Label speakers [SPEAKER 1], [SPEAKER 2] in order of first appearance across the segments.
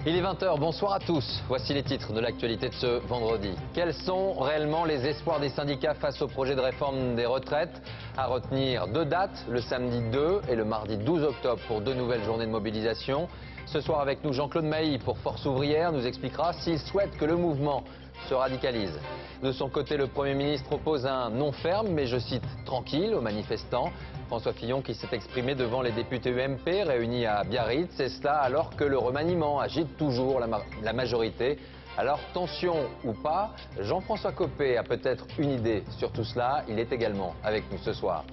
[SPEAKER 1] Il est 20 h, bonsoir à tous. Voici les titres de l'actualité de ce vendredi. Quels sont réellement les espoirs des syndicats face au projet de réforme des retraites? À retenir deux dates, le samedi 2 et le mardi 12 octobre pour deux nouvelles journées de mobilisation. Ce soir avec nous Jean-Claude Mailly pour Force Ouvrière nous expliquera s'il souhaite que le mouvement se radicalise. De son côté, le Premier ministre propose un non ferme, mais je cite, tranquille aux manifestants. François Fillon qui s'est exprimé devant les députés UMP réunis à Biarritz, et cela alors que le remaniement agite toujours la majorité. Alors tension ou pas, Jean-François Copé a peut-être une idée sur tout cela. Il est également avec nous ce soir.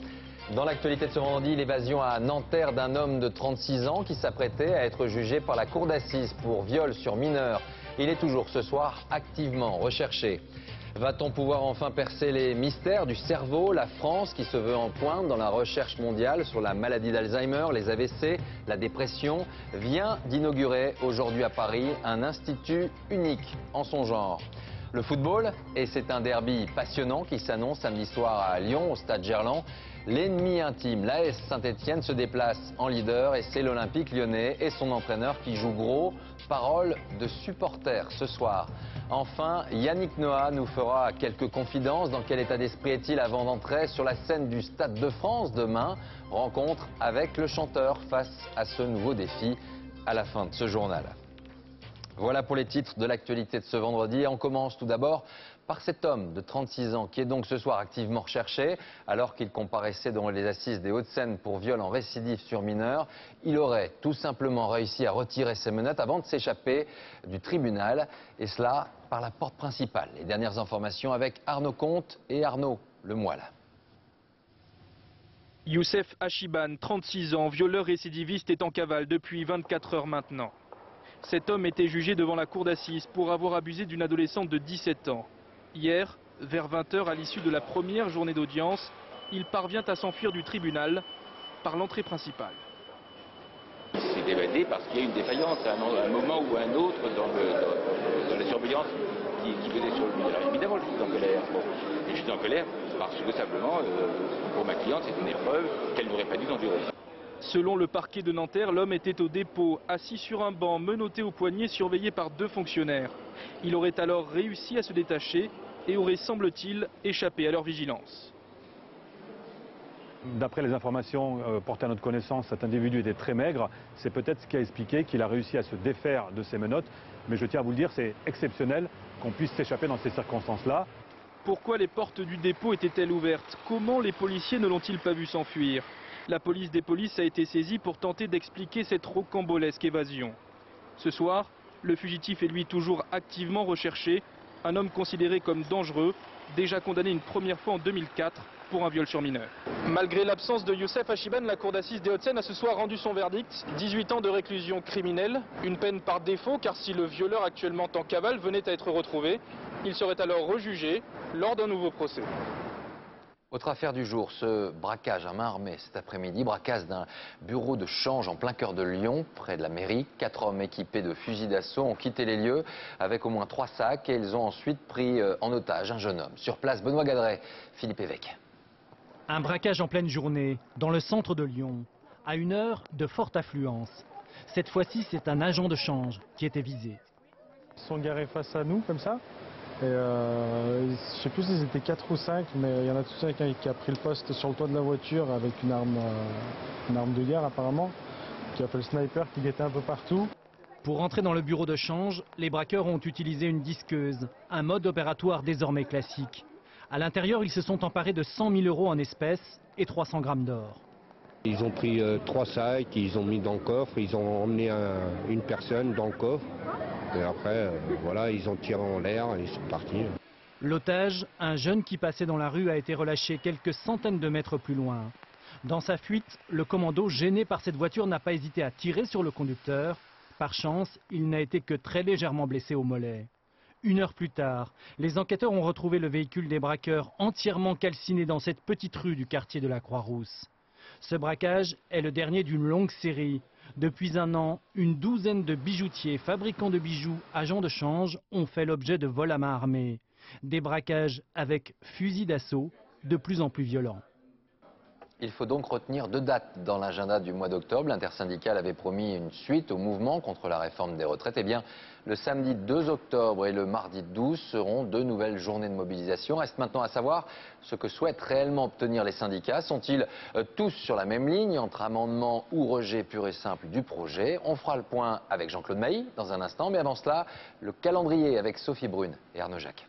[SPEAKER 1] Dans l'actualité de ce vendredi, l'évasion à Nanterre d'un homme de 36 ans qui s'apprêtait à être jugé par la cour d'assises pour viol sur mineur. Il est toujours ce soir activement recherché. Va-t-on pouvoir enfin percer les mystères du cerveau? La France, qui se veut en pointe dans la recherche mondiale sur la maladie d'Alzheimer, les AVC, la dépression, vient d'inaugurer aujourd'hui à Paris un institut unique en son genre. Le football, et c'est un derby passionnant qui s'annonce samedi soir à Lyon, au stade Gerland. L'ennemi intime, l'AS Saint-Etienne, se déplace en leader et c'est l'Olympique lyonnais et son entraîneur qui joue gros. Parole de supporters ce soir. Enfin, Yannick Noah nous fera quelques confidences. Dans quel état d'esprit est-il avant d'entrer sur la scène du Stade de France demain? Rencontre avec le chanteur face à ce nouveau défi à la fin de ce journal. Voilà pour les titres de l'actualité de ce vendredi. On commence tout d'abord par cet homme de 36 ans qui est donc ce soir activement recherché alors qu'il comparaissait devant les assises des Hauts-de-Seine pour viol en récidive sur mineur. Il aurait tout simplement réussi à retirer ses menottes avant de s'échapper du tribunal, et cela par la porte principale. Les dernières informations avec Arnaud Comte et Arnaud Lemoyle.
[SPEAKER 2] Youssef Hachiban, 36 ans, violeur récidiviste, est en cavale depuis 24 heures maintenant. Cet homme était jugé devant la cour d'assises pour avoir abusé d'une adolescente de 17 ans. Hier, vers 20 h, à l'issue de la première journée d'audience, il parvient à s'enfuir du tribunal par l'entrée principale.
[SPEAKER 3] Il s'est évadé parce qu'il y a une défaillance à un moment ou à un autre dans la surveillance qui faisait sur lui. Alors évidemment, je suis en colère. Bon, et je suis en colère parce que simplement, pour ma cliente, c'est une épreuve qu'elle n'aurait pas dû endurer.
[SPEAKER 2] Selon le parquet de Nanterre, l'homme était au dépôt, assis sur un banc, menotté au poignet, surveillé par deux fonctionnaires. Il aurait alors réussi à se détacher et aurait, semble-t-il, échappé à leur vigilance.
[SPEAKER 4] D'après les informations portées à notre connaissance, cet individu était très maigre. C'est peut-être ce qui a expliqué qu'il a réussi à se défaire de ses menottes. Mais je tiens à vous le dire, c'est exceptionnel qu'on puisse s'échapper dans ces circonstances-là.
[SPEAKER 2] Pourquoi les portes du dépôt étaient-elles ouvertes? Comment les policiers ne l'ont-ils pas vu s'enfuir? La police des polices a été saisie pour tenter d'expliquer cette rocambolesque évasion. Ce soir, le fugitif est lui toujours activement recherché, un homme considéré comme dangereux, déjà condamné une première fois en 2004 pour un viol sur mineur. Malgré l'absence de Youssef Hachiban, la cour d'assises des Hauts-de-Seine a ce soir rendu son verdict. 18 ans de réclusion criminelle, une peine par défaut, car si le violeur actuellement en cavale venait à être retrouvé, il serait alors rejugé lors d'un nouveau procès.
[SPEAKER 1] Autre affaire du jour, ce braquage à main armée cet après-midi, braquage d'un bureau de change en plein cœur de Lyon, près de la mairie. 4 hommes équipés de fusils d'assaut ont quitté les lieux avec au moins 3 sacs et ils ont ensuite pris en otage un jeune homme. Sur place, Benoît Gadret, Philippe Évêque.
[SPEAKER 5] Un braquage en pleine journée, dans le centre de Lyon, à une heure de forte affluence. Cette fois-ci, c'est un agent de change qui était visé.
[SPEAKER 6] Ils sont garés face à nous, comme ça. Et je ne sais plus si c'était 4 ou 5, mais il y en a tous un qui a pris le poste sur le toit de la voiture avec une arme de guerre apparemment, qui a fait le sniper qui guettait un peu partout.
[SPEAKER 5] Pour entrer dans le bureau de change, les braqueurs ont utilisé une disqueuse, un mode opératoire désormais classique. À l'intérieur, ils se sont emparés de 100 000 € en espèces et 300 grammes d'or.
[SPEAKER 7] Ils ont pris 3 sacs, ils ont mis dans le coffre, ils ont emmené une personne dans le coffre. Et après, voilà, ils ont tiré en l'air et ils sont partis.
[SPEAKER 5] L'otage, un jeune qui passait dans la rue, a été relâché quelques centaines de mètres plus loin. Dans sa fuite, le commando, gêné par cette voiture, n'a pas hésité à tirer sur le conducteur. Par chance, il n'a été que très légèrement blessé au mollet. 1 heure plus tard, les enquêteurs ont retrouvé le véhicule des braqueurs entièrement calciné dans cette petite rue du quartier de la Croix-Rousse. Ce braquage est le dernier d'une longue série. Depuis 1 an, une douzaine de bijoutiers, fabricants de bijoux, agents de change ont fait l'objet de vols à main armée. Des braquages avec fusils d'assaut de plus en plus violents.
[SPEAKER 1] Il faut donc retenir 2 dates dans l'agenda du mois d'octobre. L'intersyndicale avait promis une suite au mouvement contre la réforme des retraites. Eh bien, le samedi 2 octobre et le mardi 12 seront 2 nouvelles journées de mobilisation. Reste maintenant à savoir ce que souhaitent réellement obtenir les syndicats. Sont-ils tous sur la même ligne entre amendement ou rejet pur et simple du projet? On fera le point avec Jean-Claude Mailly dans un instant. Mais avant cela, le calendrier avec Sophie Brune et Arnaud Jacques.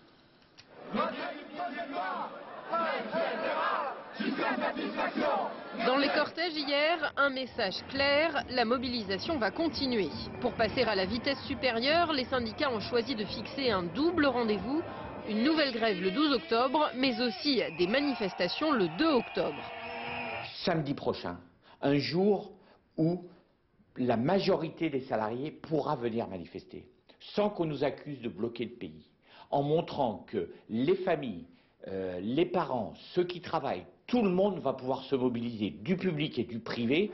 [SPEAKER 8] Dans les cortèges hier, un message clair, la mobilisation va continuer. Pour passer à la vitesse supérieure, les syndicats ont choisi de fixer un double rendez-vous, une nouvelle grève le 12 octobre, mais aussi des manifestations le 2 octobre.
[SPEAKER 9] Samedi prochain, un jour où la majorité des salariés pourra venir manifester, sans qu'on nous accuse de bloquer le pays, en montrant que les familles, les parents, ceux qui travaillent, tout le monde va pouvoir se mobiliser, du public et du privé.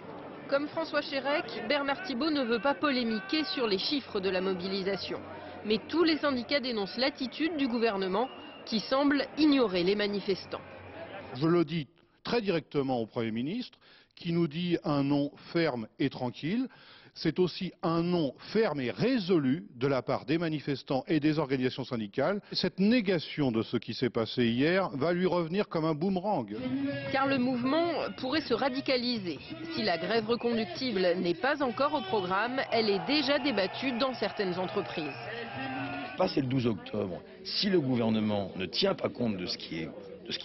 [SPEAKER 8] Comme François Chérec, Bernard Thibault ne veut pas polémiquer sur les chiffres de la mobilisation. Mais tous les syndicats dénoncent l'attitude du gouvernement qui semble ignorer les manifestants.
[SPEAKER 10] Je le dis très directement au Premier ministre, qui nous dit un non ferme et tranquille. C'est aussi un non ferme et résolu de la part des manifestants et des organisations syndicales. Cette négation de ce qui s'est passé hier va lui revenir comme un boomerang.
[SPEAKER 8] Car le mouvement pourrait se radicaliser. Si la grève reconductible n'est pas encore au programme, elle est déjà débattue dans certaines entreprises.
[SPEAKER 11] Passé le 12 octobre, si le gouvernement ne tient pas compte de ce qui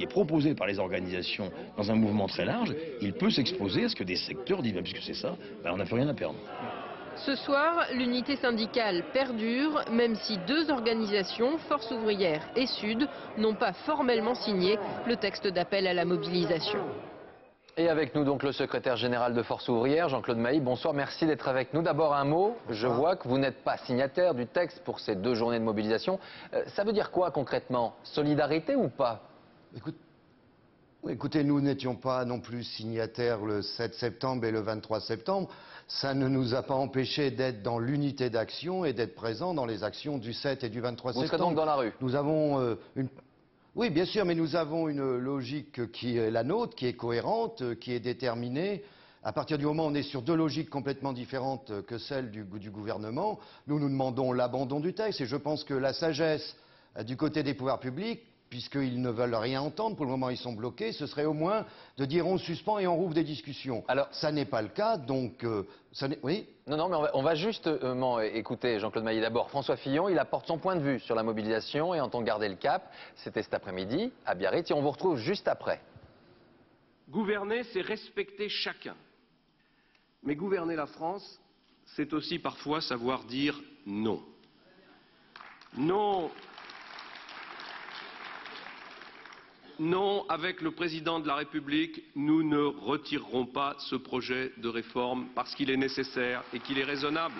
[SPEAKER 11] est proposé par les organisations dans un mouvement très large, il peut s'exposer à ce que des secteurs disent, puisque c'est ça, on n'a plus rien à perdre.
[SPEAKER 8] Ce soir, l'unité syndicale perdure, même si 2 organisations, Force ouvrière et Sud, n'ont pas formellement signé le texte d'appel à la mobilisation.
[SPEAKER 1] Et avec nous donc le secrétaire général de Force ouvrière, Jean-Claude Mailly. Bonsoir, merci d'être avec nous. D'abord un mot, je vois que vous n'êtes pas signataire du texte pour ces 2 journées de mobilisation. Ça veut dire quoi concrètement? Solidarité ou pas?
[SPEAKER 12] Écoutez, nous n'étions pas non plus signataires le 7 septembre et le 23 septembre. Ça ne nous a pas empêchés d'être dans l'unité d'action et d'être présents dans les actions du 7 et du 23 septembre.
[SPEAKER 1] Vous serez donc dans la rue?
[SPEAKER 12] Nous avons Oui, bien sûr, mais nous avons une logique qui est la nôtre, qui est cohérente, qui est déterminée. À partir du moment où on est sur 2 logiques complètement différentes que celles du gouvernement, nous demandons l'abandon du texte. Et je pense que la sagesse du côté des pouvoirs publics, puisqu'ils ne veulent rien entendre, pour le moment ils sont bloqués, ce serait au moins de dire on suspend et on rouvre des discussions. Alors, ça n'est pas le cas, donc... Oui ?
[SPEAKER 1] Non, mais on va justement écouter Jean-Claude Mailly d'abord. François Fillon, il apporte son point de vue sur la mobilisation et entend garder le cap. C'était cet après-midi à Biarritz et on vous retrouve juste après.
[SPEAKER 13] Gouverner, c'est respecter chacun. Mais gouverner la France, c'est aussi parfois savoir dire non. Non. Non, avec le président de la République, nous ne retirerons pas ce projet de réforme parce qu'il est nécessaire et qu'il est raisonnable.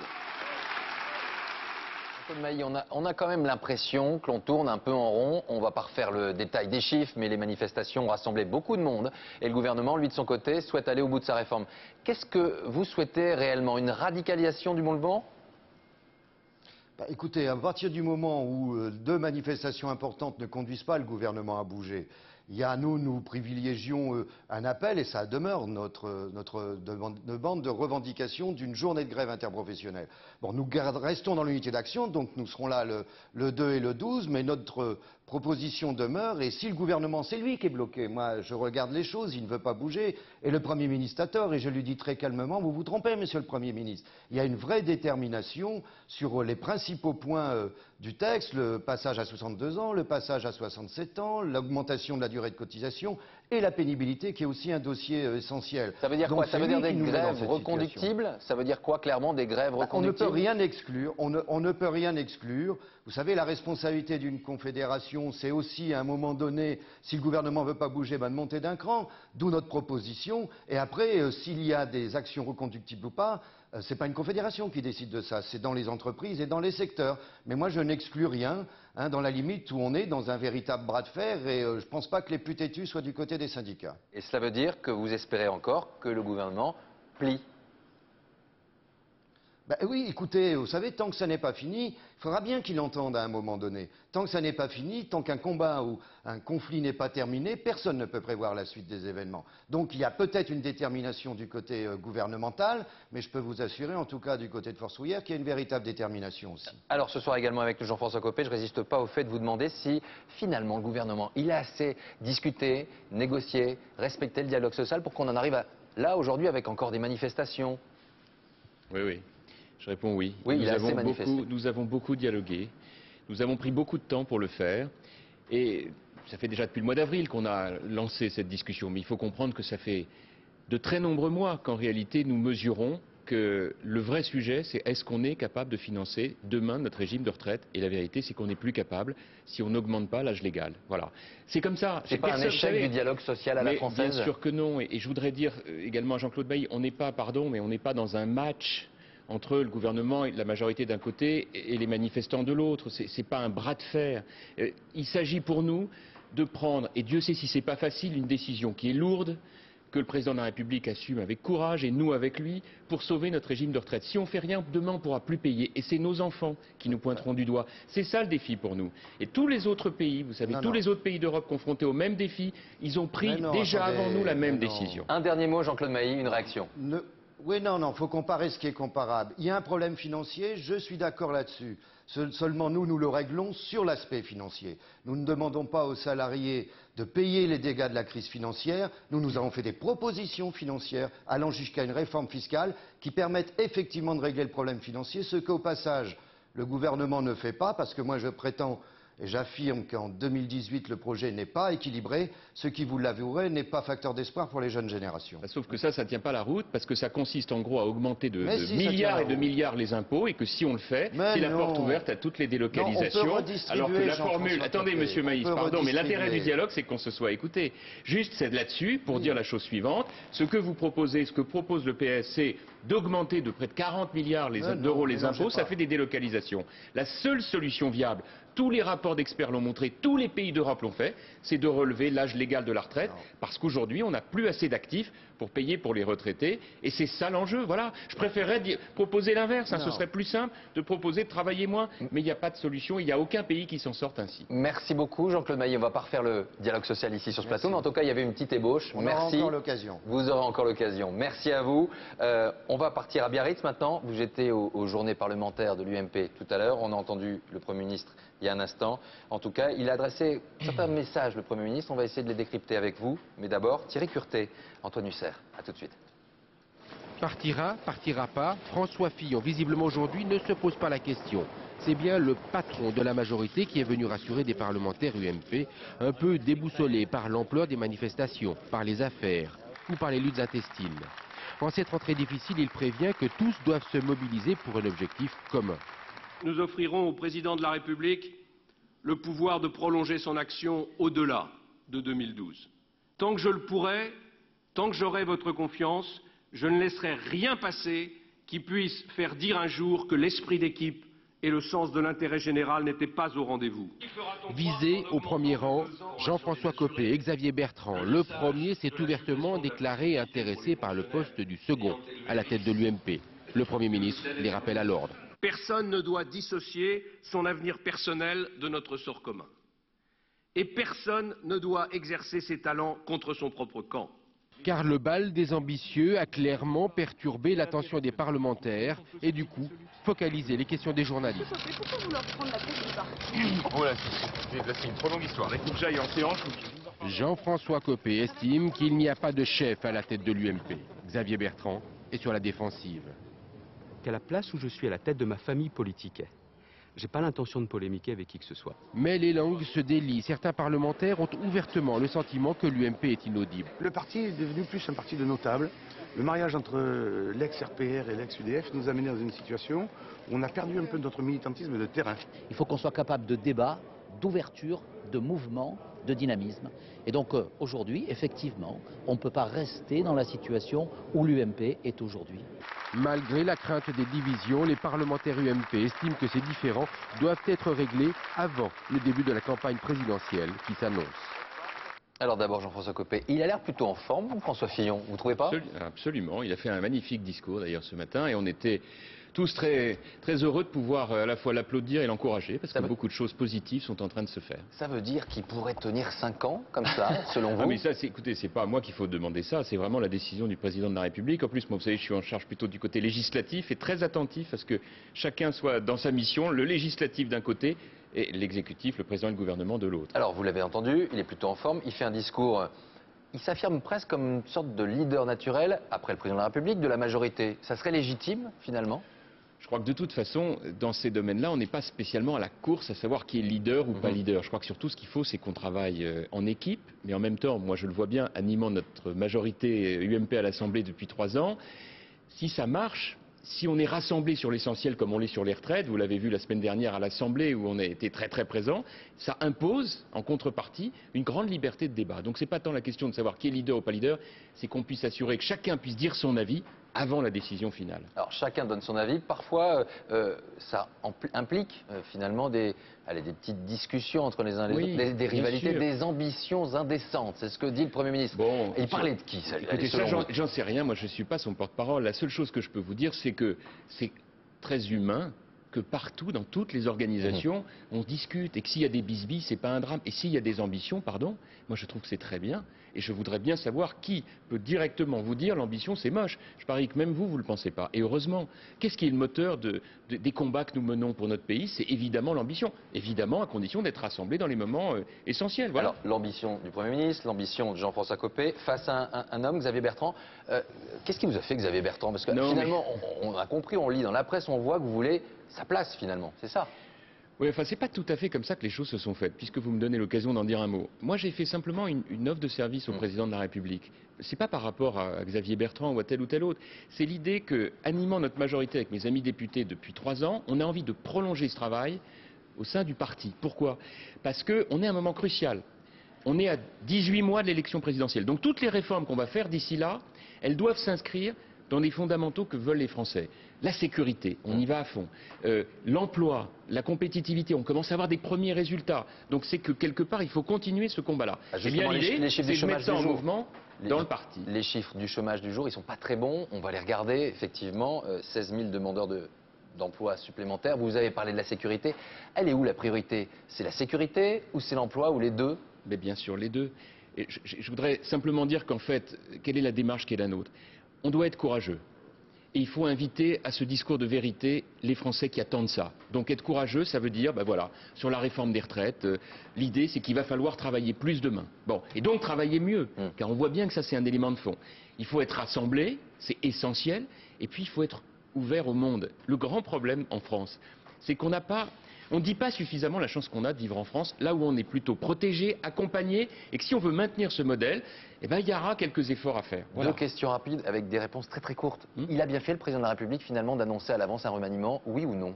[SPEAKER 1] On a quand même l'impression que l'on tourne un peu en rond. On ne va pas refaire le détail des chiffres, mais les manifestations ont rassemblé beaucoup de monde. Et le gouvernement, lui, de son côté, souhaite aller au bout de sa réforme. Qu'est-ce que vous souhaitez réellement? Une radicalisation du mouvement?
[SPEAKER 12] Écoutez, à partir du moment où 2 manifestations importantes ne conduisent pas le gouvernement à bouger, nous privilégions un appel, et ça demeure notre demande de revendication d'une journée de grève interprofessionnelle. Bon, nous restons dans l'unité d'action, donc nous serons là le 2 et le 12, mais notre proposition demeure, et si le gouvernement, c'est lui qui est bloqué, moi je regarde les choses, il ne veut pas bouger, et le Premier ministre a tort, et je lui dis très calmement, vous vous trompez, monsieur le Premier ministre. Il y a une vraie détermination sur les principaux points du texte, le passage à 62 ans, le passage à 67 ans, l'augmentation de la durée de cotisation et la pénibilité qui est aussi un dossier essentiel.
[SPEAKER 1] Ça veut dire quoi? Ça veut dire des grèves reconductibles? Ça veut dire quoi clairement, des grèves reconductibles?
[SPEAKER 12] On ne peut rien exclure, on ne peut rien exclure. Vous savez, la responsabilité d'une confédération, c'est aussi à un moment donné, si le gouvernement ne veut pas bouger, de monter d'un cran, d'où notre proposition. Et après, s'il y a des actions reconductibles ou pas, ce n'est pas une confédération qui décide de ça, c'est dans les entreprises et dans les secteurs. Mais moi, je n'exclus rien, dans la limite où on est dans un véritable bras de fer, et je ne pense pas que les plus têtus soient du côté des syndicats.
[SPEAKER 1] Et cela veut dire que vous espérez encore que le gouvernement plie?
[SPEAKER 12] Ben oui, écoutez, vous savez, tant que ça n'est pas fini, il faudra bien qu'il entende à un moment donné. Tant que ça n'est pas fini, tant qu'un combat ou un conflit n'est pas terminé, personne ne peut prévoir la suite des événements. Donc il y a peut-être une détermination du côté gouvernemental, mais je peux vous assurer, en tout cas du côté de Force Ouvrière, qu'il y a une véritable détermination aussi.
[SPEAKER 1] Alors ce soir également avec Jean-François Copé, je ne résiste pas au fait de vous demander si finalement le gouvernement, il a assez discuté, négocié, respecté le dialogue social pour qu'on en arrive à là aujourd'hui avec encore des manifestations.
[SPEAKER 14] Oui, oui. Je réponds oui.
[SPEAKER 1] Oui,
[SPEAKER 14] nous avons beaucoup dialogué. Nous avons pris beaucoup de temps pour le faire. Et ça fait déjà depuis le mois d'avril qu'on a lancé cette discussion. Mais il faut comprendre que ça fait de très nombreux mois qu'en réalité nous mesurons que le vrai sujet, c'est est-ce qu'on est capable de financer demain notre régime de retraite. Et la vérité, c'est qu'on n'est plus capable si on n'augmente pas l'âge légal. Voilà. C'est comme ça.
[SPEAKER 1] C'est pas un échec du dialogue social à la française?
[SPEAKER 14] Bien sûr que non. Et je voudrais dire également à Jean-Claude Bailly, on n'est pas, pardon, mais on n'est pas dans un match entre le gouvernement et la majorité d'un côté et les manifestants de l'autre. Ce n'est pas un bras de fer. Il s'agit pour nous de prendre, et Dieu sait si ce n'est pas facile, une décision qui est lourde, que le président de la République assume avec courage, et nous avec lui, pour sauver notre régime de retraite. Si on ne fait rien, demain on ne pourra plus payer. Et c'est nos enfants qui nous pointeront du doigt. C'est ça le défi pour nous. Et tous les autres pays, vous savez, les autres pays d'Europe confrontés au même défi, ils ont pris déjà avant nous la même décision.
[SPEAKER 1] Un dernier mot, Jean-Claude Mailly, une réaction.
[SPEAKER 12] Oui, non, il faut comparer ce qui est comparable. Il y a un problème financier, je suis d'accord là-dessus. Seulement, nous le réglons sur l'aspect financier. Nous ne demandons pas aux salariés de payer les dégâts de la crise financière. Nous avons fait des propositions financières allant jusqu'à une réforme fiscale qui permettent effectivement de régler le problème financier, ce qu'au passage, le gouvernement ne fait pas, parce que moi je prétends et j'affirme qu'en 2018, le projet n'est pas équilibré, ce qui, vous l'avouerez, n'est pas facteur d'espoir pour les jeunes générations.
[SPEAKER 14] Sauf que ça ne tient pas la route, parce que ça consiste en gros à augmenter de milliards et de milliards les impôts, et que si on le fait, c'est la porte ouverte à toutes les délocalisations.
[SPEAKER 12] Non, on peut
[SPEAKER 14] alors que la formule... Attendez, monsieur Maïs, pardon, mais l'intérêt du dialogue, c'est qu'on se soit écouté. Juste, c'est là-dessus, pour dire la chose suivante, ce que vous proposez, ce que propose le PS, c'est d'augmenter de près de 40 milliards d'euros les impôts, ça fait des délocalisations. La seule solution viable, tous les rapports d'experts l'ont montré, tous les pays d'Europe l'ont fait, c'est de relever l'âge légal de la retraite, parce qu'aujourd'hui, on n'a plus assez d'actifs pour payer pour les retraités, et c'est ça l'enjeu, voilà. Je préférerais proposer l'inverse, ce serait plus simple de proposer de travailler moins, mais il n'y a pas de solution, il n'y a aucun pays qui s'en sorte ainsi.
[SPEAKER 1] Merci beaucoup, Jean-Claude Mailly. On ne va pas refaire le dialogue social ici sur ce plateau, mais en tout cas, il y avait une petite ébauche. Merci.
[SPEAKER 12] Aura encore l'occasion.
[SPEAKER 1] Vous aurez encore l'occasion. Merci à vous. On va partir à Biarritz maintenant. Vous étiez aux journées parlementaires de l'UMP tout à l'heure. On a entendu le Premier ministre il y a un instant. En tout cas, il a adressé certains messages, le Premier ministre. On va essayer de les décrypter avec vous. Mais d'abord, Thierry Curtet, Antoine Husser. A tout de suite.
[SPEAKER 15] Partira, partira pas, François Fillon, visiblement aujourd'hui, ne se pose pas la question. C'est bien le patron de la majorité qui est venu rassurer des parlementaires UMP, un peu déboussolés par l'ampleur des manifestations, par les affaires ou par les luttes intestines. En cette rentrée difficile, il prévient que tous doivent se mobiliser pour un objectif commun.
[SPEAKER 13] Nous offrirons au président de la République le pouvoir de prolonger son action au-delà de 2012. Tant que je le pourrai, tant que j'aurai votre confiance, je ne laisserai rien passer qui puisse faire dire un jour que l'esprit d'équipe et le sens de l'intérêt général n'étaient pas au rendez-vous.
[SPEAKER 15] Visé au premier rang, Jean-François Copé et Xavier Bertrand. Le premier s'est ouvertement déclaré intéressé par le poste du second, à la tête de l'UMP. Le Premier ministre les rappelle à l'ordre.
[SPEAKER 13] Personne ne doit dissocier son avenir personnel de notre sort commun. Et personne ne doit exercer ses talents contre son propre camp.
[SPEAKER 15] Car le bal des ambitieux a clairement perturbé l'attention des parlementaires et du coup focalisé les questions des journalistes.
[SPEAKER 16] Pourquoi vouloir prendre la tête du parti?
[SPEAKER 14] Oh là, c'est une trop longue histoire. Il faut que j'aille en séance.
[SPEAKER 15] Jean-François Copé estime qu'il n'y a pas de chef à la tête de l'UMP. Xavier Bertrand est sur la défensive.
[SPEAKER 17] Qu'à la place où je suis à la tête de ma famille politique, j'ai pas l'intention de polémiquer avec qui que ce soit.
[SPEAKER 15] Mais les langues se délient. Certains parlementaires ont ouvertement le sentiment que l'UMP est inaudible.
[SPEAKER 18] Le parti est devenu plus un parti de notables. Le mariage entre l'ex-RPR et l'ex-UDF nous a mené dans une situation où on a perdu un peu notre militantisme de terrain.
[SPEAKER 19] Il faut qu'on soit capable de débat, d'ouverture, de mouvement, de dynamisme. Et donc aujourd'hui, effectivement, on ne peut pas rester dans la situation où l'UMP est aujourd'hui.
[SPEAKER 15] Malgré la crainte des divisions, les parlementaires UMP estiment que ces différends doivent être réglés avant le début de la campagne présidentielle qui s'annonce.
[SPEAKER 1] Alors d'abord, Jean-François Copé, il a l'air plutôt en forme, François Fillon, vous ne trouvez pas?
[SPEAKER 14] Absolument, il a fait un magnifique discours d'ailleurs ce matin et on était tous très, très heureux de pouvoir à la fois l'applaudir et l'encourager, parce que beaucoup de choses positives sont en train de se faire.
[SPEAKER 1] Ça veut dire qu'il pourrait tenir 5 ans, comme ça, selon vous?
[SPEAKER 14] Ah mais ça, écoutez, c'est pas à moi qu'il faut demander ça, c'est vraiment la décision du président de la République. En plus, moi, vous savez, je suis en charge plutôt du côté législatif et très attentif à ce que chacun soit dans sa mission, le législatif d'un côté et l'exécutif, le président et le gouvernement de l'autre.
[SPEAKER 1] Alors, vous l'avez entendu, il est plutôt en forme, il fait un discours, il s'affirme presque comme une sorte de leader naturel, après le président de la République, de la majorité. Ça serait légitime, finalement?
[SPEAKER 14] Je crois que de toute façon, dans ces domaines-là, on n'est pas spécialement à la course à savoir qui est leader ou pas leader. Je crois que surtout ce qu'il faut, c'est qu'on travaille en équipe, mais en même temps, moi je le vois bien, animant notre majorité UMP à l'Assemblée depuis 3 ans, si ça marche, si on est rassemblés sur l'essentiel comme on l'est sur les retraites, vous l'avez vu la semaine dernière à l'Assemblée où on a été très très présent, ça impose en contrepartie une grande liberté de débat. Donc c'est pas tant la question de savoir qui est leader ou pas leader, c'est qu'on puisse assurer que chacun puisse dire son avis avant la décision finale.
[SPEAKER 1] Alors chacun donne son avis, parfois ça implique finalement des petites discussions entre les uns et les autres, des rivalités, des ambitions indécentes, c'est ce que dit le Premier ministre.
[SPEAKER 14] Bon,
[SPEAKER 1] et il parlait de qui, ça?
[SPEAKER 14] Écoutez, ça j'en sais rien, moi je ne suis pas son porte-parole, la seule chose que je peux vous dire c'est que c'est très humain que partout, dans toutes les organisations, on discute et que s'il y a des bisbilles, c'est pas un drame. Et s'il y a des ambitions, pardon, moi je trouve que c'est très bien. Et je voudrais bien savoir qui peut directement vous dire l'ambition c'est moche. Je parie que même vous, vous ne le pensez pas. Et heureusement, qu'est-ce qui est le moteur des combats que nous menons pour notre pays? C'est évidemment l'ambition. Évidemment, à condition d'être rassemblés dans les moments essentiels. Voilà.
[SPEAKER 1] Alors, l'ambition du Premier ministre, l'ambition de Jean-François Copé, face à un homme, Xavier Bertrand. Qu'est-ce qui vous a fait, Xavier Bertrand? Parce que finalement, on a compris, on lit dans la presse, on voit que vous voulez sa place, finalement. C'est ça?
[SPEAKER 14] Oui, enfin, c'est pas tout à fait comme ça que les choses se sont faites, puisque vous me donnez l'occasion d'en dire un mot. Moi, j'ai fait simplement une offre de service au président de la République. C'est pas par rapport à Xavier Bertrand ou à tel ou tel autre. C'est l'idée que, animant notre majorité avec mes amis députés depuis 3 ans, on a envie de prolonger ce travail au sein du parti. Pourquoi? Parce qu'on est à un moment crucial. On est à 18 mois de l'élection présidentielle. Donc toutes les réformes qu'on va faire d'ici là, elles doivent s'inscrire dans les fondamentaux que veulent les Français. La sécurité, on y va à fond. L'emploi, la compétitivité, on commence à avoir des premiers résultats. Donc c'est que quelque part, il faut continuer ce combat-là.
[SPEAKER 1] Eh bien,
[SPEAKER 14] l'idée, c'est de mettre ça en mouvement dans le parti.
[SPEAKER 1] Les chiffres du chômage du jour, ils ne sont pas très bons. On va les regarder, effectivement. 16 000 demandeurs d'emploi supplémentaires. Vous avez parlé de la sécurité. Elle est où la priorité? C'est la sécurité ou c'est l'emploi ou les deux?
[SPEAKER 14] Mais bien sûr, les deux. Et je voudrais simplement dire qu'en fait, quelle est la démarche qui est la nôtre? On doit être courageux. Et il faut inviter à ce discours de vérité les Français qui attendent ça. Donc être courageux, ça veut dire, ben voilà, sur la réforme des retraites, l'idée c'est qu'il va falloir travailler plus demain. Bon, et donc travailler mieux, car on voit bien que ça c'est un élément de fond. Il faut être rassemblé, c'est essentiel, et puis il faut être ouvert au monde. Le grand problème en France, c'est qu'on n'a pas... On ne dit pas suffisamment la chance qu'on a de vivre en France, là où on est plutôt protégé, accompagné, et que si on veut maintenir ce modèle, eh ben, il y aura quelques efforts à faire. Voilà.
[SPEAKER 1] 2 questions rapides avec des réponses très très courtes. Il a bien fait, le président de la République, finalement, d'annoncer à l'avance un remaniement, oui ou non?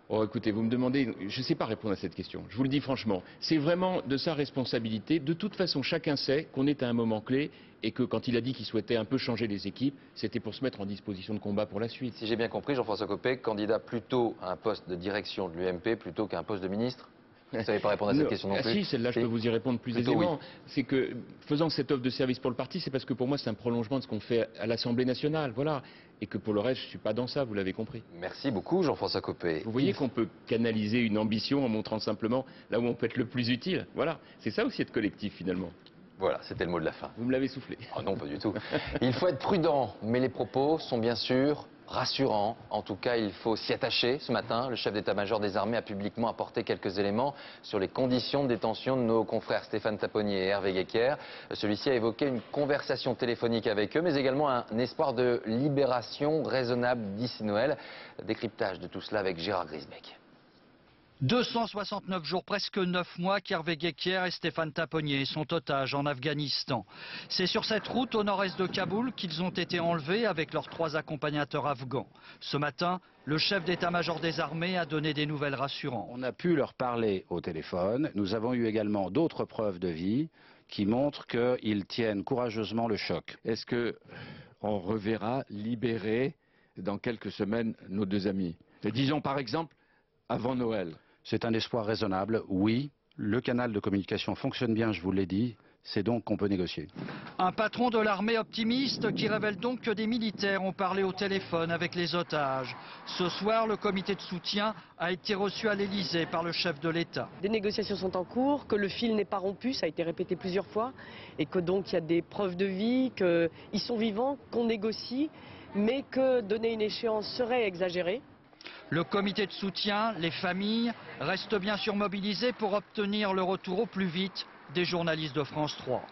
[SPEAKER 14] Oh, écoutez, vous me demandez, je ne sais pas répondre à cette question. Je vous le dis franchement, c'est vraiment de sa responsabilité. De toute façon, chacun sait qu'on est à un moment clé et que quand il a dit qu'il souhaitait un peu changer les équipes, c'était pour se mettre en disposition de combat pour la suite.
[SPEAKER 1] Si j'ai bien compris, Jean-François Copé, candidat plutôt à un poste de direction de l'UMP plutôt qu'à un poste de ministre? Vous ne savez pas répondre à cette question non plus?
[SPEAKER 14] Si, celle-là, je peux vous y répondre plus aisément. C'est que, faisant cette offre de service pour le parti, c'est parce que pour moi, c'est un prolongement de ce qu'on fait à l'Assemblée nationale. Voilà. Et que pour le reste, je ne suis pas dans ça, vous l'avez compris.
[SPEAKER 1] Merci beaucoup, Jean-François Copé.
[SPEAKER 14] Vous voyez qu'on peut canaliser une ambition en montrant simplement là où on peut être le plus utile. Voilà. C'est ça aussi être collectif, finalement.
[SPEAKER 1] Voilà, c'était le mot de la fin.
[SPEAKER 14] Vous me l'avez soufflé.
[SPEAKER 1] Oh non, pas du tout. Il faut être prudent, mais les propos sont bien sûr rassurants. En tout cas, il faut s'y attacher. Ce matin, le chef d'état-major des armées a publiquement apporté quelques éléments sur les conditions de détention de nos confrères Stéphane Taponnier et Hervé Guéquer. Celui-ci a évoqué une conversation téléphonique avec eux, mais également un espoir de libération raisonnable d'ici Noël. Décryptage de tout cela avec Gérard Grisbeck.
[SPEAKER 20] 269 jours, presque 9 mois qu'Hervé Guéquer et Stéphane Taponnier sont otages en Afghanistan. C'est sur cette route au nord-est de Kaboul qu'ils ont été enlevés avec leurs 3 accompagnateurs afghans. Ce matin, le chef d'état-major des armées a donné des nouvelles rassurantes.
[SPEAKER 21] On a pu leur parler au téléphone. Nous avons eu également d'autres preuves de vie qui montrent qu'ils tiennent courageusement le choc.
[SPEAKER 22] Est-ce qu'on reverra libérer dans quelques semaines nos 2 amis? Disons par exemple avant Noël.
[SPEAKER 21] C'est un espoir raisonnable, oui. Le canal de communication fonctionne bien, je vous l'ai dit. c'est donc qu'on peut négocier.
[SPEAKER 20] Un patron de l'armée optimiste qui révèle donc que des militaires ont parlé au téléphone avec les otages. Ce soir, le comité de soutien a été reçu à l'Elysée par le chef de l'État.
[SPEAKER 3] Des négociations sont en cours, que le fil n'est pas rompu, ça a été répété plusieurs fois, et que donc il y a des preuves de vie, qu'ils sont vivants, qu'on négocie, mais que donner une échéance serait exagéré.
[SPEAKER 20] Le comité de soutien, les familles, restent bien sûr mobilisés pour obtenir le retour au plus vite des journalistes de France 3.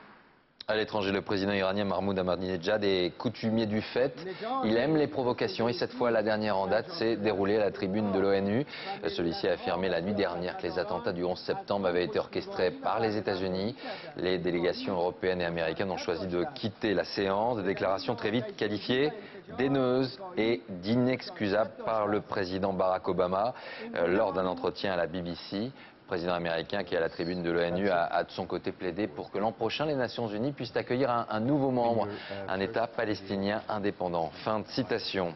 [SPEAKER 1] À l'étranger, le président iranien Mahmoud Ahmadinejad est coutumier du fait. Il aime les provocations et cette fois, la dernière en date s'est déroulée à la tribune de l'ONU. Celui-ci a affirmé la nuit dernière que les attentats du 11 septembre avaient été orchestrés par les États-Unis. Les délégations européennes et américaines ont choisi de quitter la séance. Des déclarations très vite qualifiées d'haineuses et d'inexcusables par le président Barack Obama lors d'un entretien à la BBC. Le président américain qui est à la tribune de l'ONU a de son côté plaidé pour que l'an prochain les Nations Unies puissent accueillir un nouveau membre, un État palestinien indépendant. Fin de citation.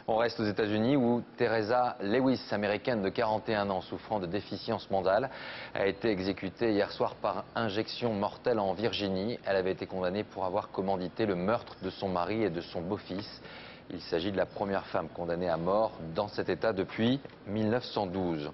[SPEAKER 1] On reste aux États-Unis où Teresa Lewis, américaine de 41 ans souffrant de déficience mentale, a été exécutée hier soir par injection mortelle en Virginie. Elle avait été condamnée pour avoir commandité le meurtre de son mari et de son beau-fils. Il s'agit de la première femme condamnée à mort dans cet État depuis 1912.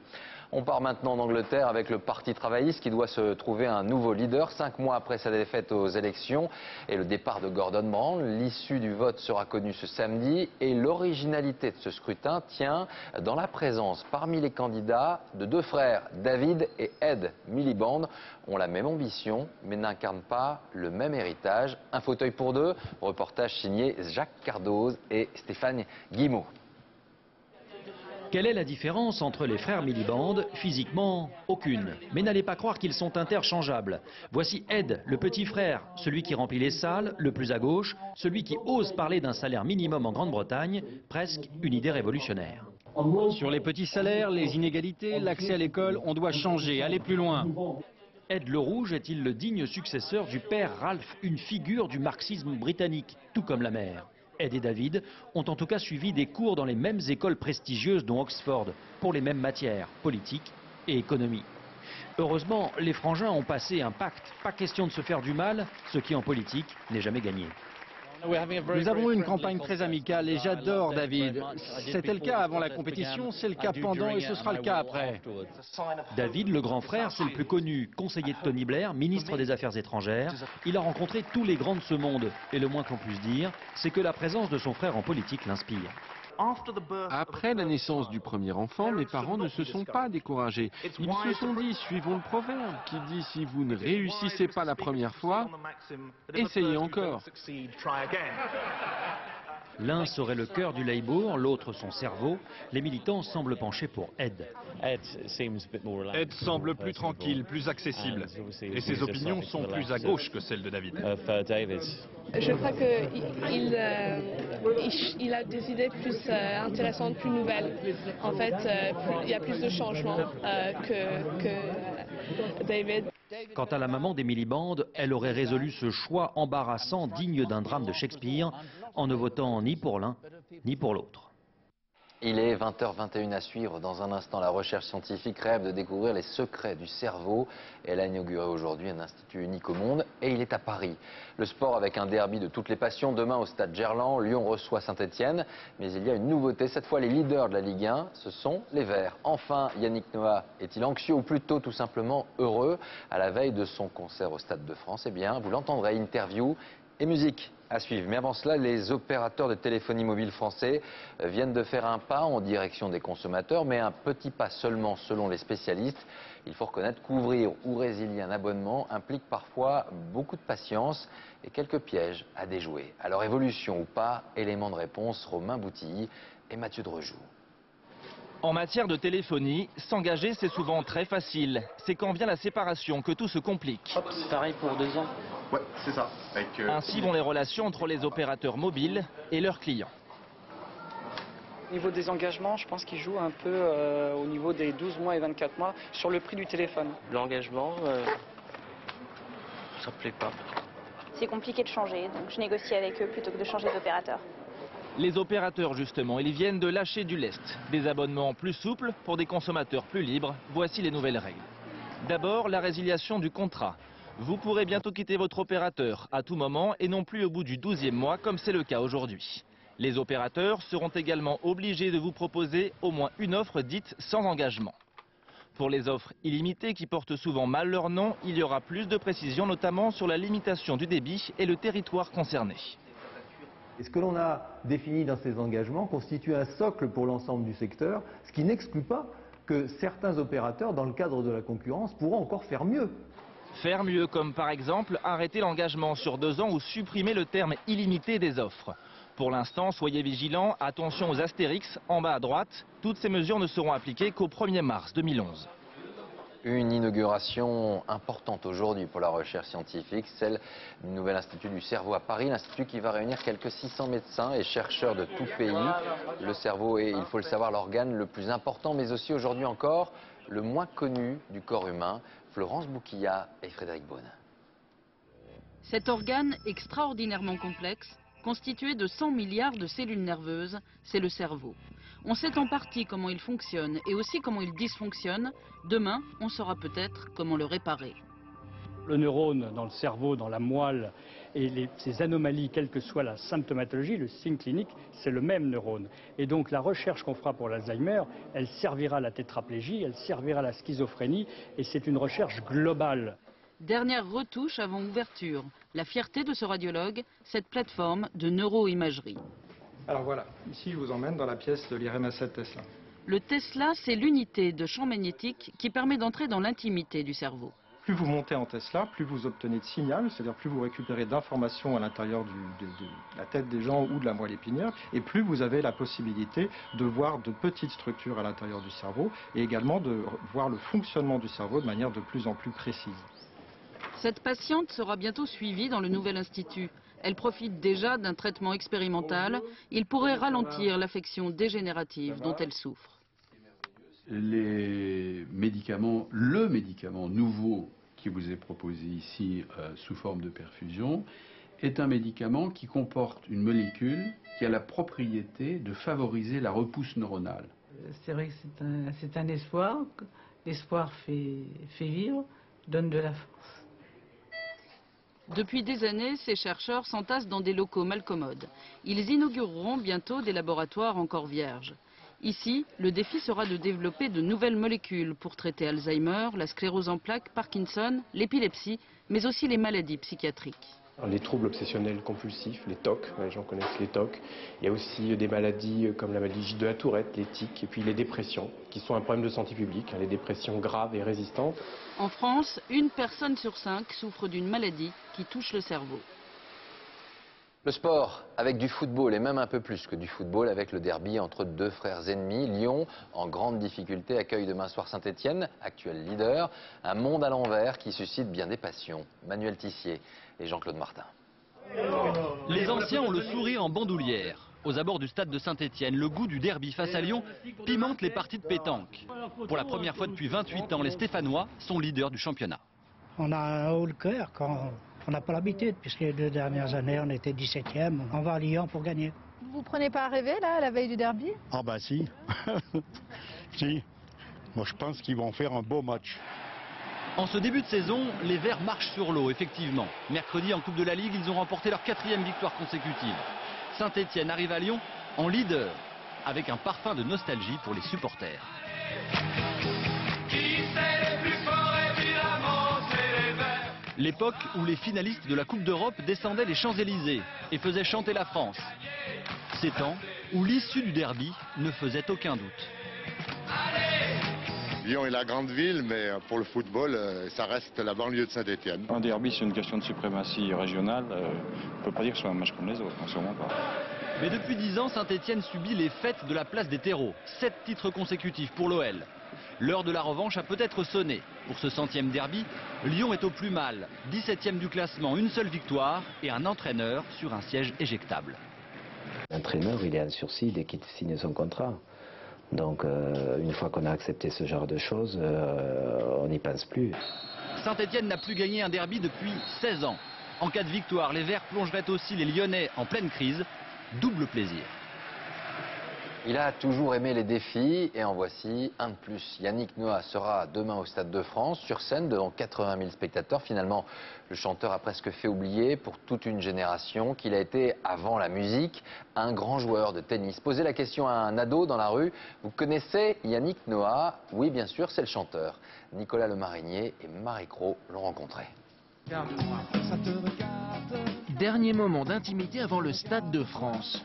[SPEAKER 1] On part maintenant en Angleterre avec le Parti travailliste qui doit se trouver un nouveau leader 5 mois après sa défaite aux élections et le départ de Gordon Brown. L'issue du vote sera connue ce samedi et l'originalité de ce scrutin tient dans la présence parmi les candidats de 2 frères, David et Ed Miliband, ont la même ambition mais n'incarnent pas le même héritage. Un fauteuil pour 2, reportage signé Jacques Cardoz et Stéphane Guillemot.
[SPEAKER 4] Quelle est la différence entre les frères Miliband? Physiquement, aucune. Mais n'allez pas croire qu'ils sont interchangeables. Voici Ed, le petit frère, celui qui remplit les salles, le plus à gauche, celui qui ose parler d'un salaire minimum en Grande-Bretagne, presque une idée révolutionnaire.
[SPEAKER 5] Sur les petits salaires, les inégalités, l'accès à l'école, on doit changer, aller plus loin.
[SPEAKER 4] Ed le Rouge est-il le digne successeur du père Ralph, une figure du marxisme britannique, tout comme la mère? Ed et David ont en tout cas suivi des cours dans les mêmes écoles prestigieuses dont Oxford, pour les mêmes matières, politique et économie. Heureusement, les frangins ont passé un pacte, pas question de se faire du mal, ce qui en politique n'est jamais gagné.
[SPEAKER 5] Nous avons eu une campagne très amicale et j'adore David. C'était le cas avant la compétition, c'est le cas pendant et ce sera le cas après.
[SPEAKER 4] David, le grand frère, c'est le plus connu, conseiller de Tony Blair, ministre des Affaires étrangères. Il a rencontré tous les grands de ce monde et le moins qu'on puisse dire, c'est que la présence de son frère en politique l'inspire.
[SPEAKER 15] Après la naissance du premier enfant, mes parents ne se sont pas découragés. Ils se sont dit, suivons le proverbe qui dit si vous ne réussissez pas la première fois, essayez encore.
[SPEAKER 4] L'un serait le cœur du Labour, l'autre son cerveau. Les militants semblent pencher pour Ed.
[SPEAKER 23] Ed semble plus tranquille, plus accessible. Et ses opinions sont plus à gauche que celles de David.
[SPEAKER 24] Je crois qu'il a des idées plus intéressantes, plus nouvelles. En fait, il y a plus de changements que David.
[SPEAKER 4] Quant à la maman des Miliband, elle aurait résolu ce choix embarrassant digne d'un drame de Shakespeare en ne votant ni pour l'un ni pour l'autre.
[SPEAKER 1] Il est 20h21 à suivre. Dans un instant, la recherche scientifique rêve de découvrir les secrets du cerveau. Elle a inauguré aujourd'hui un institut unique au monde et il est à Paris. Le sport avec un derby de toutes les passions. Demain au stade Gerland, Lyon reçoit Saint-Etienne. Mais il y a une nouveauté. Cette fois, les leaders de la Ligue 1, ce sont les Verts. Enfin, Yannick Noah est-il anxieux ou plutôt tout simplement heureux à la veille de son concert au Stade de France? Eh bien, vous l'entendrez, interview et musique à suivre. Mais avant cela, les opérateurs de téléphonie mobile français viennent de faire un pas en direction des consommateurs, mais un petit pas seulement selon les spécialistes. Il faut reconnaître qu'ouvrir ou résilier un abonnement implique parfois beaucoup de patience et quelques pièges à déjouer. Alors évolution ou pas, élément de réponse, Romain Boutilly et Mathieu Drejoux.
[SPEAKER 25] En matière de téléphonie, s'engager c'est souvent très facile. C'est quand vient la séparation que tout se complique.
[SPEAKER 26] C'est pareil pour 2 ans.
[SPEAKER 23] Ouais, c'est ça.
[SPEAKER 25] Ainsi vont les relations entre les opérateurs mobiles et leurs clients.
[SPEAKER 26] Au niveau des engagements, je pense qu'ils jouent un peu au niveau des 12 mois et 24 mois sur le prix du téléphone. L'engagement, ça me plaît pas.
[SPEAKER 16] C'est compliqué de changer, donc je négocie avec eux plutôt que de changer d'opérateur.
[SPEAKER 25] Les opérateurs justement, ils viennent de lâcher du lest. Des abonnements plus souples pour des consommateurs plus libres. Voici les nouvelles règles. D'abord, la résiliation du contrat. Vous pourrez bientôt quitter votre opérateur à tout moment et non plus au bout du 12e mois comme c'est le cas aujourd'hui. Les opérateurs seront également obligés de vous proposer au moins une offre dite sans engagement. Pour les offres illimitées qui portent souvent mal leur nom, il y aura plus de précisions, notamment sur la limitation du débit et le territoire concerné.
[SPEAKER 2] Et ce que l'on a défini dans ces engagements constitue un socle pour l'ensemble du secteur, ce qui n'exclut pas que certains opérateurs, dans le cadre de la concurrence, pourront encore faire mieux.
[SPEAKER 25] Faire mieux, comme par exemple arrêter l'engagement sur 2 ans ou supprimer le terme illimité des offres. Pour l'instant, soyez vigilants, attention aux astérix en bas à droite. Toutes ces mesures ne seront appliquées qu'au 1er mars 2011.
[SPEAKER 1] Une inauguration importante aujourd'hui pour la recherche scientifique, celle du nouvel institut du cerveau à Paris, l'institut qui va réunir quelques 600 médecins et chercheurs de tout pays. Le cerveau est, il faut le savoir, l'organe le plus important, mais aussi aujourd'hui encore le moins connu du corps humain. Florence Bouquillat et Frédéric Beaune.
[SPEAKER 6] Cet organe extraordinairement complexe, constitué de 100 milliards de cellules nerveuses, c'est le cerveau. On sait en partie comment il fonctionne et aussi comment il dysfonctionne. Demain, on saura peut-être comment le réparer.
[SPEAKER 7] Le neurone dans le cerveau, dans la moelle et ces anomalies, quelle que soit la symptomatologie, le signe clinique, c'est le même neurone. Et donc la recherche qu'on fera pour l'Alzheimer, elle servira à la tétraplégie, elle servira à la schizophrénie et c'est une recherche globale.
[SPEAKER 6] Dernière retouche avant ouverture, la fierté de ce radiologue, cette plateforme de neuroimagerie.
[SPEAKER 9] Alors voilà, ici je vous emmène dans la pièce de l'IRM 7 Tesla.
[SPEAKER 6] Le Tesla, c'est l'unité de champ magnétique qui permet d'entrer dans l'intimité du cerveau.
[SPEAKER 9] Plus vous montez en Tesla, plus vous obtenez de signal, c'est-à-dire plus vous récupérez d'informations à l'intérieur de la tête des gens ou de la moelle épinière, et plus vous avez la possibilité de voir de petites structures à l'intérieur du cerveau, et également de voir le fonctionnement du cerveau de manière de plus en plus précise.
[SPEAKER 6] Cette patiente sera bientôt suivie dans le nouvel institut. Elle profite déjà d'un traitement expérimental. Il pourrait ralentir l'affection dégénérative dont elle souffre.
[SPEAKER 10] Les médicaments, le médicament nouveau qui vous est proposé ici sous forme de perfusion est un médicament qui comporte une molécule qui a la propriété de favoriser la repousse neuronale.
[SPEAKER 11] C'est vrai que c'est un espoir. L'espoir fait vivre, donne de la force.
[SPEAKER 6] Depuis des années, ces chercheurs s'entassent dans des locaux mal commodes. Ils inaugureront bientôt des laboratoires encore vierges. Ici, le défi sera de développer de nouvelles molécules pour traiter Alzheimer, la sclérose en plaques, Parkinson, l'épilepsie, mais aussi les maladies psychiatriques.
[SPEAKER 27] Les troubles obsessionnels compulsifs, les TOC, les gens connaissent les TOC. Il y a aussi des maladies comme la maladie de la Tourette, les tics, et puis les dépressions, qui sont un problème de santé publique, les dépressions graves et résistantes.
[SPEAKER 6] En France, 1 personne sur 5 souffre d'une maladie qui touche le cerveau.
[SPEAKER 1] Le sport avec du football et même un peu plus que du football avec le derby entre 2 frères ennemis. Lyon, en grande difficulté, accueille demain soir Saint-Etienne, actuel leader. Un monde à l'envers qui suscite bien des passions. Manuel Tissier et Jean-Claude Martin.
[SPEAKER 25] Les anciens ont le sourire en bandoulière. Aux abords du stade de Saint-Etienne, le goût du derby face à Lyon pimente les parties de pétanque. Pour la première fois depuis 28 ans, les Stéphanois sont leaders du championnat.
[SPEAKER 28] On a un haut le cœur quand on n'a pas l'habitude, puisque les 2 dernières années, on était 17e. On va à Lyon pour gagner.
[SPEAKER 29] Vous prenez pas à rêver, là, à la veille du derby?
[SPEAKER 30] Ah bah si. Si. Moi, je pense qu'ils vont faire un beau match.
[SPEAKER 25] En ce début de saison, les Verts marchent sur l'eau, effectivement. Mercredi, en Coupe de la Ligue, ils ont remporté leur 4e victoire consécutive. Saint-Etienne arrive à Lyon en leader, avec un parfum de nostalgie pour les supporters. L'époque où les finalistes de la Coupe d'Europe descendaient les Champs-Élysées et faisaient chanter la France. Ces temps où l'issue du derby ne faisait aucun doute.
[SPEAKER 30] Lyon est la grande ville, mais pour le football, ça reste la banlieue de Saint-Etienne.
[SPEAKER 31] Un derby, c'est une question de suprématie régionale. On ne peut pas dire que ce soit un match comme les autres, non, sûrement pas.
[SPEAKER 25] Mais depuis 10 ans, Saint-Etienne subit les fêtes de la place des terreaux. 7 titres consécutifs pour l'OL. L'heure de la revanche a peut-être sonné. Pour ce 100e derby, Lyon est au plus mal. 17e du classement, une seule victoire et un entraîneur sur un siège éjectable.
[SPEAKER 32] L'entraîneur, il est en sursis dès qu'il signe son contrat. Donc une fois qu'on a accepté ce genre de choses, on n'y pense plus.
[SPEAKER 25] Saint-Etienne n'a plus gagné un derby depuis 16 ans. En cas de victoire, les Verts plongeraient aussi les Lyonnais en pleine crise. Double plaisir.
[SPEAKER 1] Il a toujours aimé les défis et en voici un de plus. Yannick Noah sera demain au Stade de France, sur scène devant 80 000 spectateurs. Finalement, le chanteur a presque fait oublier pour toute une génération qu'il a été, avant la musique, un grand joueur de tennis. Posez la question à un ado dans la rue, vous connaissez Yannick Noah? Oui, bien sûr, c'est le chanteur. Nicolas Le Marinier et Marie Cros l'ont rencontré.
[SPEAKER 3] Dernier moment d'intimité avant le Stade de France.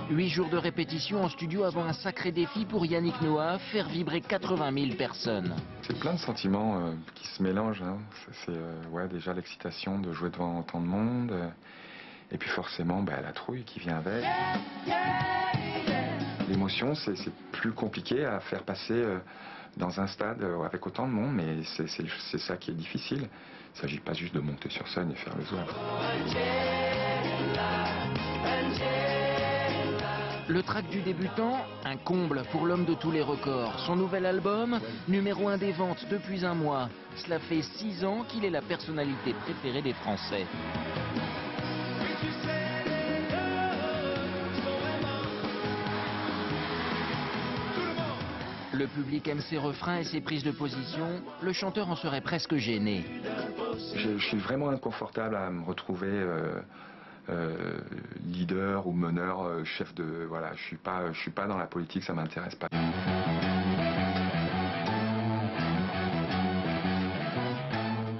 [SPEAKER 3] 8 jours de répétition en studio avant un sacré défi pour Yannick Noah, faire vibrer 80 000 personnes.
[SPEAKER 5] C'est plein de sentiments qui se mélangent. Hein. C'est ouais, déjà l'excitation de jouer devant autant de monde. Et puis forcément la trouille qui vient avec. L'émotion, c'est plus compliqué à faire passer dans un stade avec autant de monde, mais c'est ça qui est difficile. Il ne s'agit pas juste de monter sur scène et faire le zouave.
[SPEAKER 3] Le track du débutant, un comble pour l'homme de tous les records. Son nouvel album, numéro 1 des ventes depuis un mois. Cela fait 6 ans qu'il est la personnalité préférée des Français. Le public aime ses refrains et ses prises de position. Le chanteur en serait presque gêné.
[SPEAKER 5] Je suis vraiment inconfortable à me retrouver leader ou meneur, chef de... Voilà, je suis pas dans la politique, ça m'intéresse pas.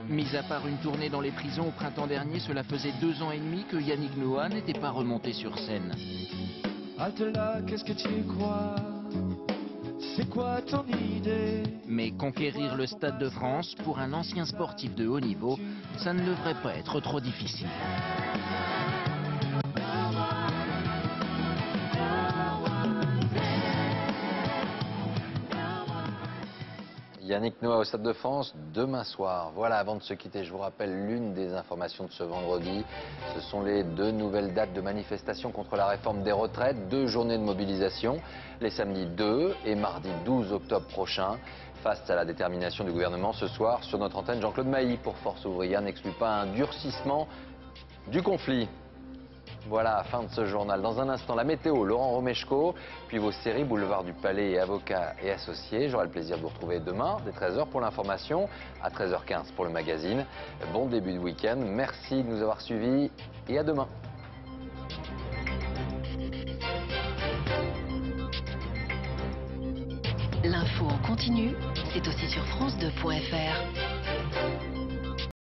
[SPEAKER 3] Mis à part une tournée dans les prisons au printemps dernier, cela faisait 2 ans et demi que Yannick Noah n'était pas remonté sur scène.
[SPEAKER 8] Halte là, qu'est-ce que tu crois? C'est quoi ton idée?
[SPEAKER 3] Mais conquérir le Stade de France, pour un ancien sportif de haut niveau, ça ne devrait pas être trop difficile.
[SPEAKER 1] Yannick Noah au Stade de France demain soir. Voilà, avant de se quitter, je vous rappelle l'une des informations de ce vendredi. Ce sont les 2 nouvelles dates de manifestation contre la réforme des retraites. 2 journées de mobilisation, les samedis 2 et mardi 12 octobre prochain. Face à la détermination du gouvernement ce soir, sur notre antenne, Jean-Claude Mailly pour Force Ouvrière n'exclut pas un durcissement du conflit. Voilà, fin de ce journal. Dans un instant, la météo, Laurent Romeshko, puis vos séries Boulevard du Palais et Avocats et Associés. J'aurai le plaisir de vous retrouver demain, dès 13h pour l'information, à 13h15 pour le magazine. Bon début de week-end, merci de nous avoir suivis et à demain.
[SPEAKER 12] L'info en continu, c'est aussi sur France2.fr.